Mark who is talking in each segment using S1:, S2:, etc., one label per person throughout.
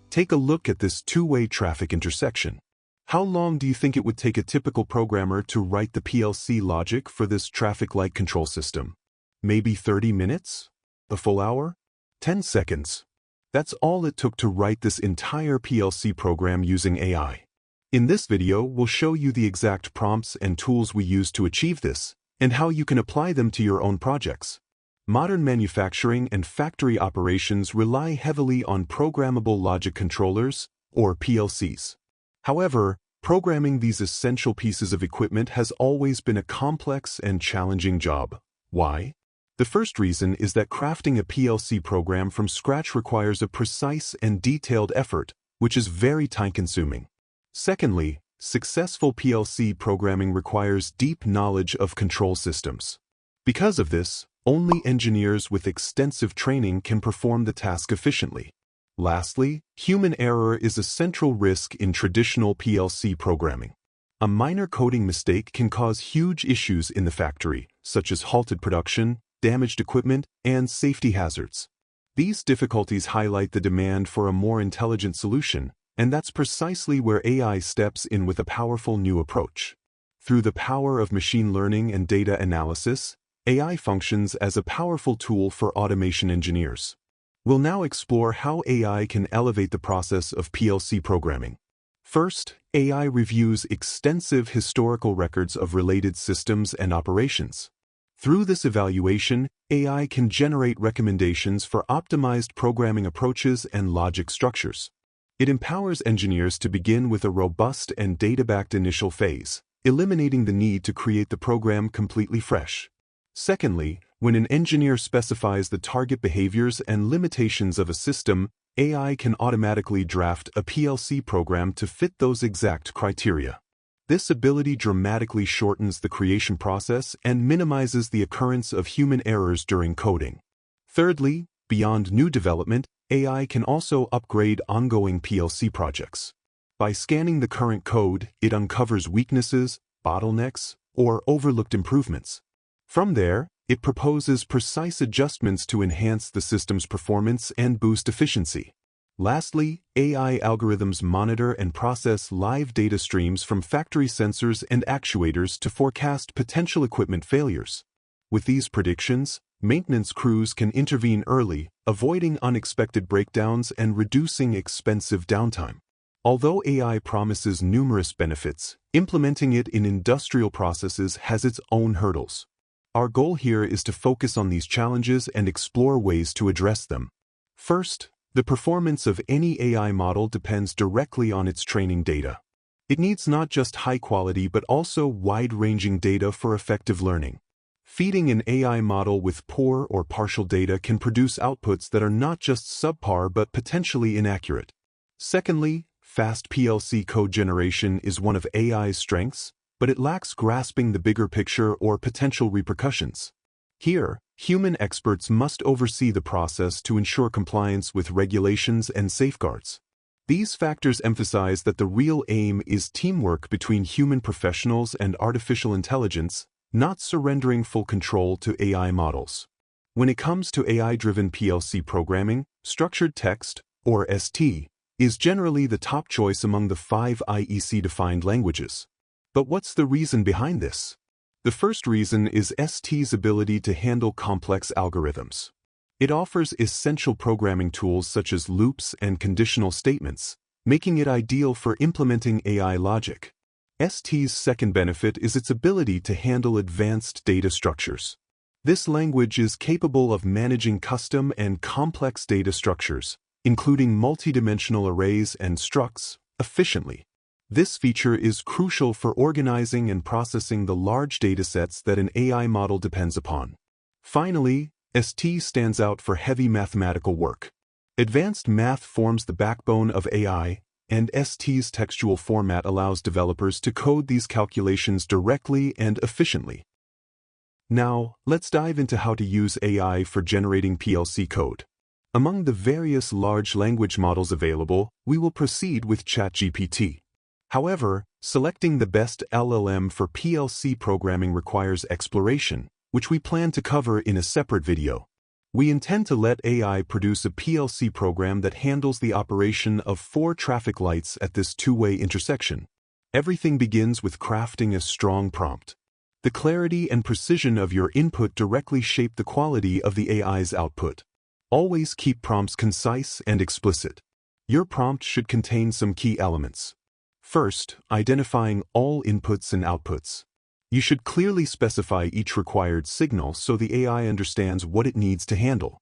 S1: Take a look at this two-way traffic intersection. How long do you think it would take a typical programmer to write the PLC logic for this traffic light control system? Maybe 30 minutes? A full hour? 10 seconds? That's all it took to write this entire PLC program using AI. In this video, we'll show you the exact prompts and tools we use to achieve this, and how you can apply them to your own projects. Modern manufacturing and factory operations rely heavily on programmable logic controllers, or PLCs. However, programming these essential pieces of equipment has always been a complex and challenging job. Why? The first reason is that crafting a PLC program from scratch requires a precise and detailed effort, which is very time-consuming. Secondly, successful PLC programming requires deep knowledge of control systems. Because of this, only engineers with extensive training can perform the task efficiently. Lastly, human error is a central risk in traditional PLC programming. A minor coding mistake can cause huge issues in the factory, such as halted production, damaged equipment, and safety hazards. These difficulties highlight the demand for a more intelligent solution, and that's precisely where AI steps in with a powerful new approach. Through the power of machine learning and data analysis, AI functions as a powerful tool for automation engineers. We'll now explore how AI can elevate the process of PLC programming. First, AI reviews extensive historical records of related systems and operations. Through this evaluation, AI can generate recommendations for optimized programming approaches and logic structures. It empowers engineers to begin with a robust and data-backed initial phase, eliminating the need to create the program completely fresh. Secondly, when an engineer specifies the target behaviors and limitations of a system, AI can automatically draft a PLC program to fit those exact criteria. This ability dramatically shortens the creation process and minimizes the occurrence of human errors during coding. Thirdly, beyond new development, AI can also upgrade ongoing PLC projects. By scanning the current code, it uncovers weaknesses, bottlenecks, or overlooked improvements. From there, it proposes precise adjustments to enhance the system's performance and boost efficiency. Lastly, AI algorithms monitor and process live data streams from factory sensors and actuators to forecast potential equipment failures. With these predictions, maintenance crews can intervene early, avoiding unexpected breakdowns and reducing expensive downtime. Although AI promises numerous benefits, implementing it in industrial processes has its own hurdles. Our goal here is to focus on these challenges and explore ways to address them. First, the performance of any AI model depends directly on its training data. It needs not just high quality but also wide-ranging data for effective learning. Feeding an AI model with poor or partial data can produce outputs that are not just subpar but potentially inaccurate. Secondly, fast PLC code generation is one of AI's strengths, but it lacks grasping the bigger picture or potential repercussions. Here, human experts must oversee the process to ensure compliance with regulations and safeguards. These factors emphasize that the real aim is teamwork between human professionals and artificial intelligence, not surrendering full control to AI models. When it comes to AI-driven PLC programming, structured text, or ST, is generally the top choice among the 5 IEC-defined languages. But what's the reason behind this? The first reason is ST's ability to handle complex algorithms. It offers essential programming tools such as loops and conditional statements, making it ideal for implementing AI logic. ST's second benefit is its ability to handle advanced data structures. This language is capable of managing custom and complex data structures, including multidimensional arrays and structs, efficiently. This feature is crucial for organizing and processing the large datasets that an AI model depends upon. Finally, ST stands out for heavy mathematical work. Advanced math forms the backbone of AI, and ST's textual format allows developers to code these calculations directly and efficiently. Now, let's dive into how to use AI for generating PLC code. Among the various large language models available, we will proceed with ChatGPT. However, selecting the best LLM for PLC programming requires exploration, which we plan to cover in a separate video. We intend to let AI produce a PLC program that handles the operation of 4 traffic lights at this two-way intersection. Everything begins with crafting a strong prompt. The clarity and precision of your input directly shape the quality of the AI's output. Always keep prompts concise and explicit. Your prompt should contain some key elements. First, identifying all inputs and outputs. You should clearly specify each required signal so the AI understands what it needs to handle.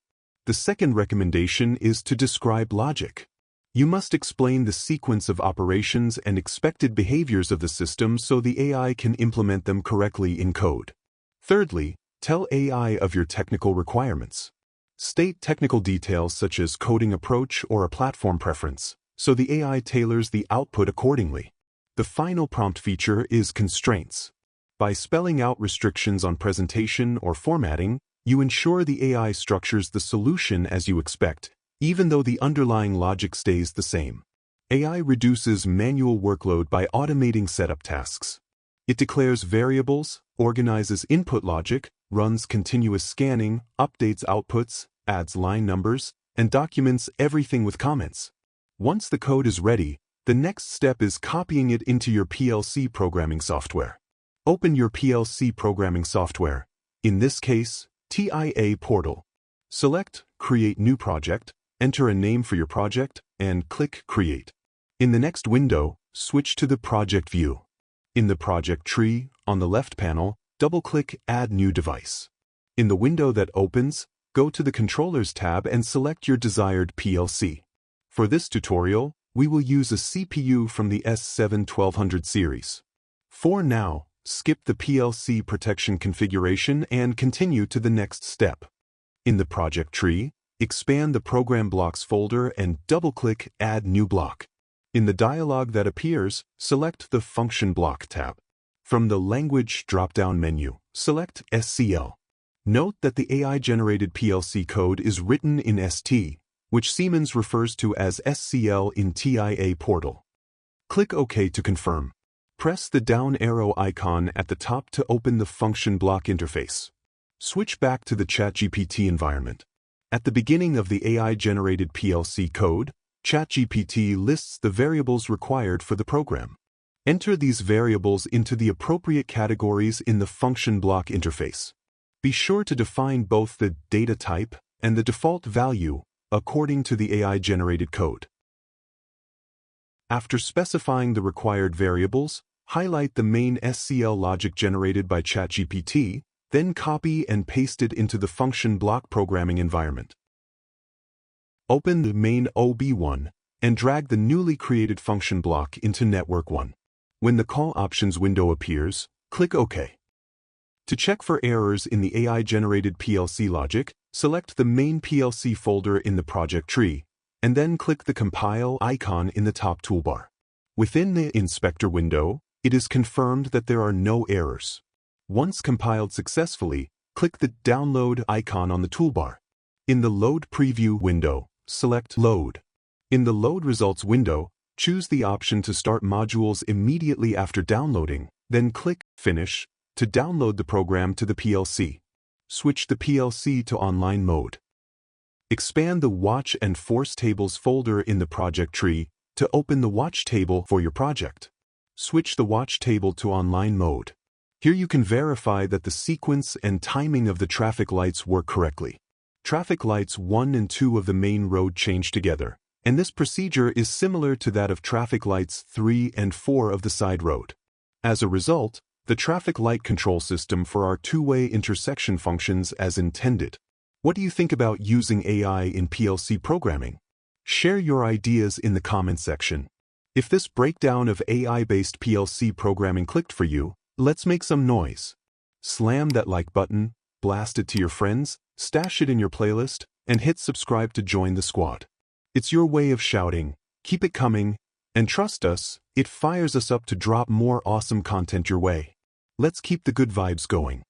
S1: The second recommendation is to describe logic. You must explain the sequence of operations and expected behaviors of the system so the AI can implement them correctly in code. Thirdly, tell AI of your technical requirements. State technical details such as coding approach or a platform preference, so the AI tailors the output accordingly. The final prompt feature is constraints. By spelling out restrictions on presentation or formatting, you ensure the AI structures the solution as you expect, even though the underlying logic stays the same. AI reduces manual workload by automating setup tasks. It declares variables, organizes input logic, runs continuous scanning, updates outputs, adds line numbers, and documents everything with comments. Once the code is ready, the next step is copying it into your PLC programming software. Open your PLC programming software, in this case, TIA Portal. Select Create New Project, enter a name for your project, and click Create. In the next window, switch to the project view. In the project tree, on the left panel, double-click Add New Device. In the window that opens, go to the Controllers tab and select your desired PLC. For this tutorial, we will use a CPU from the S7-1200 series. For now, skip the PLC protection configuration and continue to the next step. In the project tree, expand the Program Blocks folder and double-click Add New Block. In the dialog that appears, select the Function Block tab. From the Language drop-down menu, select SCL. Note that the AI-generated PLC code is written in ST, which Siemens refers to as SCL in TIA Portal. Click OK to confirm. Press the down arrow icon at the top to open the function block interface. Switch back to the ChatGPT environment. At the beginning of the AI-generated PLC code, ChatGPT lists the variables required for the program. Enter these variables into the appropriate categories in the function block interface. Be sure to define both the data type and the default value according to the AI-generated code. After specifying the required variables, highlight the main SCL logic generated by ChatGPT, then copy and paste it into the function block programming environment. Open the main OB1 and drag the newly created function block into Network 1. When the Call Options window appears, click OK. To check for errors in the AI-generated PLC logic, select the main PLC folder in the project tree, and then click the Compile icon in the top toolbar. Within the Inspector window, it is confirmed that there are no errors. Once compiled successfully, click the Download icon on the toolbar. In the Load Preview window, select Load. In the Load Results window, choose the option to start modules immediately after downloading, then click Finish to download the program to the PLC. Switch the PLC to online mode. Expand the Watch and Force Tables folder in the project tree to open the watch table for your project. Switch the watch table to online mode. Here you can verify that the sequence and timing of the traffic lights work correctly. Traffic lights 1 and 2 of the main road change together, and this procedure is similar to that of traffic lights 3 and 4 of the side road. As a result, the traffic light control system for our two-way intersection functions as intended. What do you think about using AI in PLC programming? Share your ideas in the comment section. If this breakdown of AI-based PLC programming clicked for you, let's make some noise. Slam that like button, blast it to your friends, stash it in your playlist, and hit subscribe to join the squad. It's your way of shouting, keep it coming, and trust us, it fires us up to drop more awesome content your way. Let's keep the good vibes going.